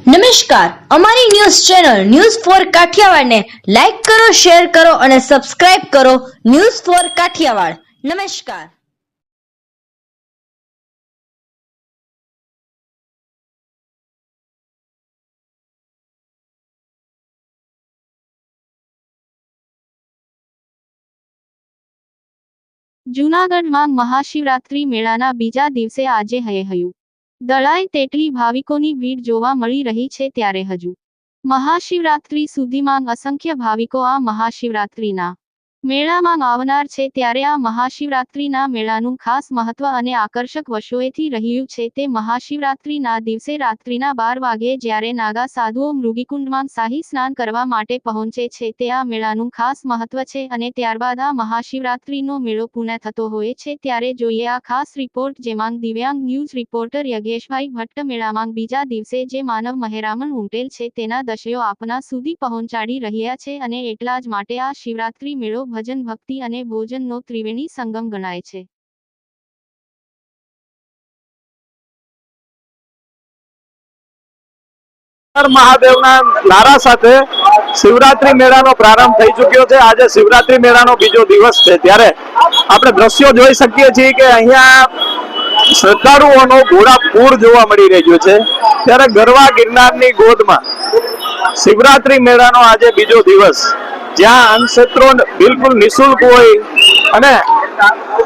નમસ્કાર, અમારી news channel news for Kathiawad ને લાઈક કરો, શેર કરો અને સબસ્ક્રાઇબ કરો. News for Kathiawad. નમસ્કાર. જૂનાગઢમાં મહાશિવરાત્રી મેળાના બીજા દિવસે આજે હૈયું દળાય તેટલી ભાવિકોની ભીડ જોવા મળી રહી છે. ત્યારે હજુ મહાશિવરાત્રી સુધીમાં અસંખ્ય ભાવિકો આ મહાશિવરાત્રીના મેળામાં આવનાર છે. ત્યારે આ મહાશિવરાત્રીના મેળાનું ખાસ મહત્વ અને આકર્ષક વર્ષોએથી રહ્યું છે. તે મહાશિવરાત્રીના દિવસે રાત્રિના 12 વાગ્યે જ્યારે નાગા સાધુઓ મૃગીકુંડમાં શાહી સ્નાન કરવા માટે પહોંચે છે, તે આ મેળાનું ખાસ મહત્વ છે. અને ત્યારબાદ આ મહાશિવરાત્રીનો મેળો પૂર્ણ થતો હોય છે. ત્યારે જોઈએ આ ખાસ રિપોર્ટ, જેમાં દિવ્યાંગ ન્યૂઝ રિપોર્ટર યજ્ઞેશભાઈ ભટ્ટ મેળામાં બીજા દિવસે જે માનવ મહેરામણ ઉમટેલ છે તેના દ્રશ્યો આપના સુધી પહોંચાડી રહ્યા છે. અને એટલા જ માટે આ શિવરાત્રી મેળો ભજન, ભક્તિ અને ભોજનનો ત્રિવેણી સંગમ ગણાય છે. મહાદેવના નારા સાથે શિવરાત્રી મેળાનો પ્રારંભ થઈ ચુક્યો છે. આજે શિવરાત્રી મેળાનો બીજો દિવસ છે. ત્યારે આપણે દ્રશ્યો જોઈ શકીએ છીએ કે અહીંયા શ્રદ્ધાળુઓનો ઘોડાપૂર જોવા મળી રહ્યું છે. ત્યારે ગરવા ગિરનારની ગોદમાં શિવરાત્રી મેળાનો આજે બીજો દિવસ, જ્યાં અન્નક્ષેત્રો બિલકુલ નિઃશુલ્ક હોય અને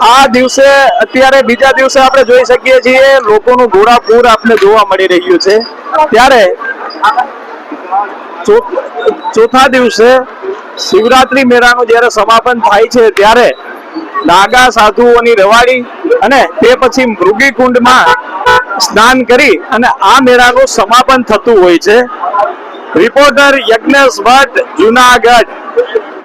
આ દિવસે અત્યારે બીજા દિવસે આપણે જોઈ શકીએ છીએ લોકોનું ઘોડાપૂર આપણે જોવા મળી રહ્યું છે. ત્યારે ચોથા દિવસે શિવરાત્રી મેળાનું જ્યારે સમાપન થાય છે, ત્યારે નાગા સાધુઓની રવાડી અને તે પછી મૃગીકુંડમાં સ્નાન કરી અને આ મેળાનું સમાપન થતું હોય છે. રિપોર્ટર યજ્ઞેશ ભટ્ટ, જૂનાગઢ.